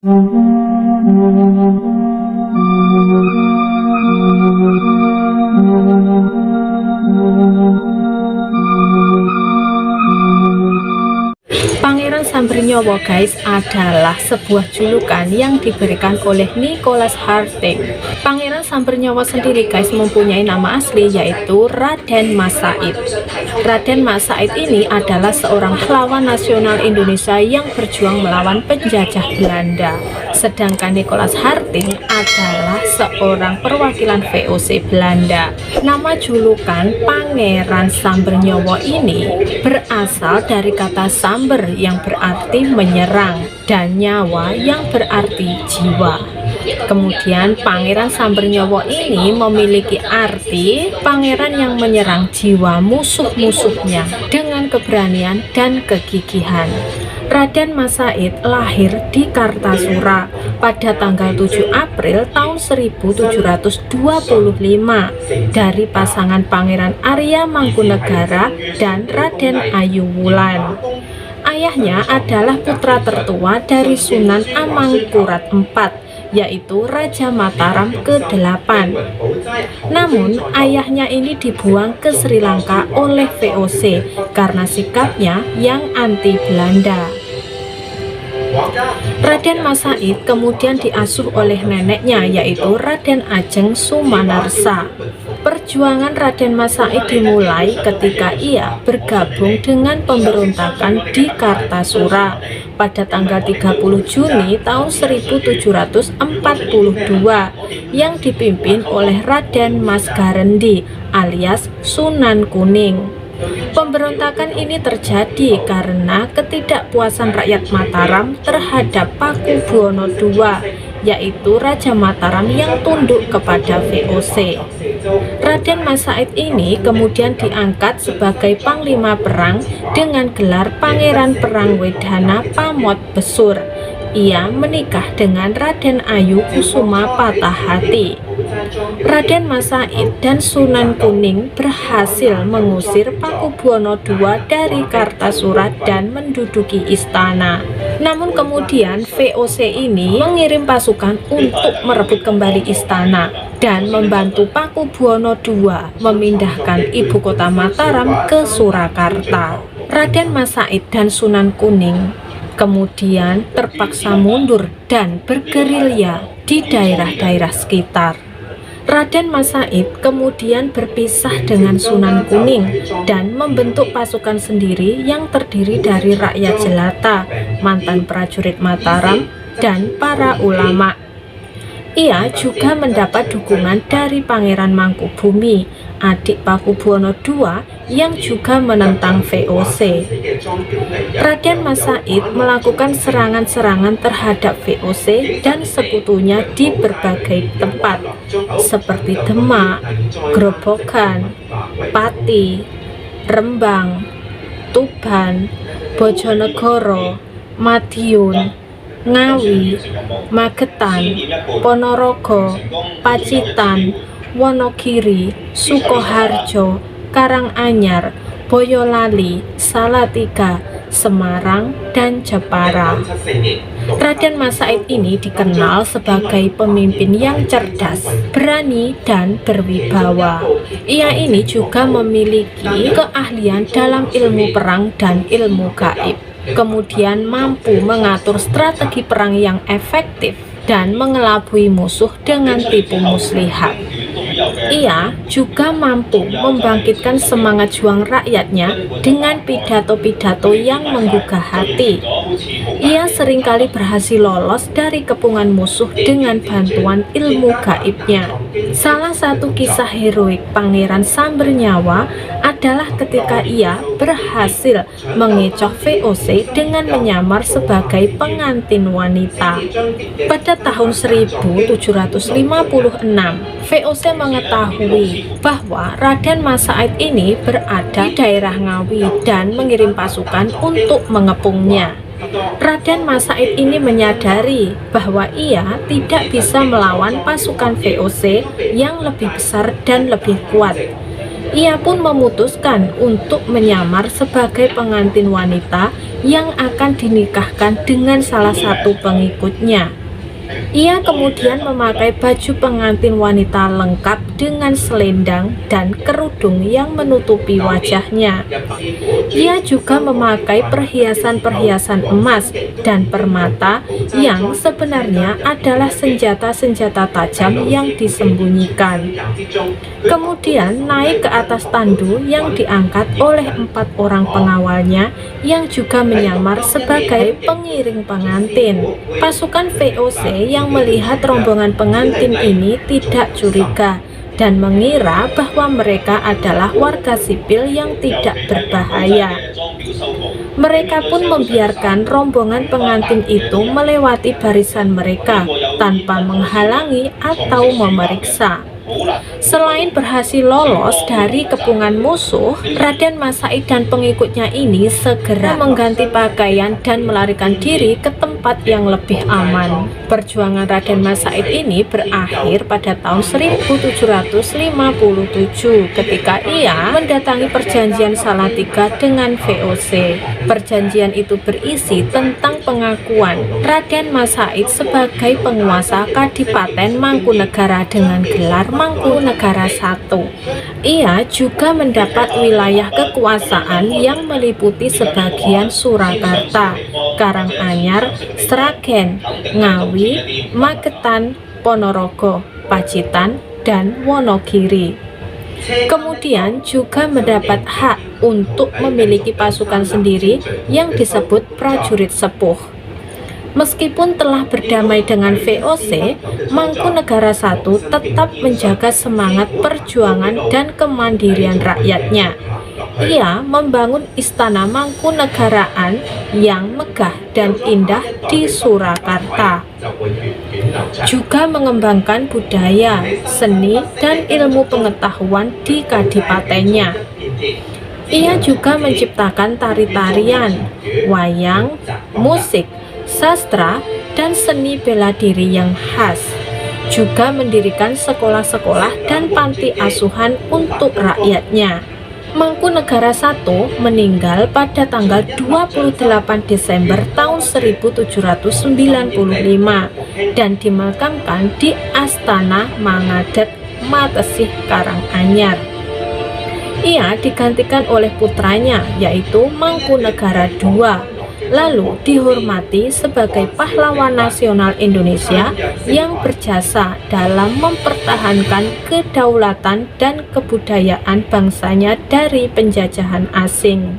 Pangeran Sambernyawa guys adalah sebuah julukan yang diberikan oleh Nicholas Harting. Pangeran Sambernyawa sendiri guys mempunyai nama asli yaitu Raden Mas Said. Raden Mas Said ini adalah seorang pahlawan nasional Indonesia yang berjuang melawan penjajah Belanda. Sedangkan Nicholas Harting adalah seorang perwakilan VOC Belanda. Nama julukan Pangeran Sambernyawa ini berasal dari kata samber yang berarti menyerang dan nyawa yang berarti jiwa. Kemudian Pangeran Sambernyawa ini memiliki arti pangeran yang menyerang jiwa musuh-musuhnya dengan keberanian dan kegigihan. Raden Mas Said lahir di Kartasura pada tanggal 7 April tahun 1725 dari pasangan Pangeran Arya Mangkunegara dan Raden Ayu Wulan. Ayahnya adalah putra tertua dari Sunan Amangkurat IV, yaitu Raja Mataram ke-8. Namun ayahnya ini dibuang ke Sri Lanka oleh VOC karena sikapnya yang anti Belanda. Raden Mas Said kemudian diasuh oleh neneknya yaitu Raden Ajeng Sumanarsa. Perjuangan Raden Mas Said dimulai ketika ia bergabung dengan pemberontakan di Kartasura pada tanggal 30 Juni tahun 1742 yang dipimpin oleh Raden Mas Garendi alias Sunan Kuning. Pemberontakan ini terjadi karena ketidakpuasan rakyat Mataram terhadap Pakubuwono II, yaitu Raja Mataram yang tunduk kepada VOC. Raden Mas Said ini kemudian diangkat sebagai panglima perang dengan gelar Pangeran Perang Wedana Pamot Besur. Ia menikah dengan Raden Ayu Kusuma Patahhati. Raden Mas Said dan Sunan Kuning berhasil mengusir Pakubuwono II dari Kartasura dan menduduki istana. Namun kemudian VOC ini mengirim pasukan untuk merebut kembali istana dan membantu Pakubuwono II memindahkan ibu kota Mataram ke Surakarta. Raden Mas Said dan Sunan Kuning kemudian terpaksa mundur dan bergerilya di daerah-daerah sekitar. Raden Mas Said kemudian berpisah dengan Sunan Kuning dan membentuk pasukan sendiri yang terdiri dari rakyat jelata, mantan prajurit Mataram, dan para ulama. Ia juga mendapat dukungan dari Pangeran Mangkubumi, adik Pakubuwono II yang juga menentang VOC. Raden Mas Said melakukan serangan-serangan terhadap VOC dan sekutunya di berbagai tempat seperti Demak, Grobogan, Pati, Rembang, Tuban, Bojonegoro, Madiun, Ngawi, Magetan, Ponorogo, Pacitan, Wonogiri, Sukoharjo, Karanganyar, Boyolali, Salatiga, Semarang, dan Jepara. Raden Mas Said ini dikenal sebagai pemimpin yang cerdas, berani, dan berwibawa. Ia ini juga memiliki keahlian dalam ilmu perang dan ilmu gaib. Kemudian mampu mengatur strategi perang yang efektif dan mengelabui musuh dengan tipu muslihat. Ia juga mampu membangkitkan semangat juang rakyatnya dengan pidato-pidato yang menggugah hati. Ia seringkali berhasil lolos dari kepungan musuh dengan bantuan ilmu gaibnya. Salah satu kisah heroik Pangeran Sambernyawa adalah ketika ia berhasil mengecoh VOC dengan menyamar sebagai pengantin wanita. Pada tahun 1756, VOC mengetahui bahwa Raden Mas Said ini berada di daerah Ngawi dan mengirim pasukan untuk mengepungnya. Raden Mas Said ini menyadari bahwa ia tidak bisa melawan pasukan VOC yang lebih besar dan lebih kuat. Ia pun memutuskan untuk menyamar sebagai pengantin wanita yang akan dinikahkan dengan salah satu pengikutnya. Ia kemudian memakai baju pengantin wanita lengkap dengan selendang dan kerudung yang menutupi wajahnya. Ia juga memakai perhiasan-perhiasan emas dan permata yang sebenarnya adalah senjata-senjata tajam yang disembunyikan. Kemudian naik ke atas tandu yang diangkat oleh 4 orang pengawalnya yang juga menyamar sebagai pengiring pengantin. Pasukan VOC yang melihat rombongan pengantin ini tidak curiga dan mengira bahwa mereka adalah warga sipil yang tidak berbahaya. Mereka pun membiarkan rombongan pengantin itu melewati barisan mereka tanpa menghalangi atau memeriksa. Selain berhasil lolos dari kepungan musuh, Raden Mas Said dan pengikutnya ini segera mengganti pakaian dan melarikan diri ke tempat yang lebih aman. Perjuangan Raden Mas Said ini berakhir pada tahun 1757 ketika ia mendatangi perjanjian Salatiga dengan VOC. Perjanjian itu berisi tentang pengakuan Raden Mas Said sebagai penguasa Kadipaten Mangkunegara dengan gelar Mangkunegara I. Ia juga mendapat wilayah kekuasaan yang meliputi sebagian Surakarta, Karanganyar, Sragen, Ngawi, Magetan, Ponorogo, Pacitan, dan Wonogiri. Kemudian juga mendapat hak untuk memiliki pasukan sendiri yang disebut prajurit sepuh. Meskipun telah berdamai dengan VOC, Mangkunegara I tetap menjaga semangat perjuangan dan kemandirian rakyatnya. Ia membangun istana Mangkunegaraan yang megah dan indah di Surakarta. Juga mengembangkan budaya, seni, dan ilmu pengetahuan di kadipatennya. Ia juga menciptakan tari-tarian, wayang, musik, sastra, dan seni bela diri yang khas. Juga mendirikan sekolah-sekolah dan panti asuhan untuk rakyatnya. Mangkunegara I meninggal pada tanggal 28 Desember tahun 1795 dan dimakamkan di Astana Mangadeg, Matesih, Karanganyar. Ia digantikan oleh putranya yaitu Mangkunegara II, lalu dihormati sebagai pahlawan nasional Indonesia yang berjasa dalam mempertahankan kedaulatan dan kebudayaan bangsanya dari penjajahan asing.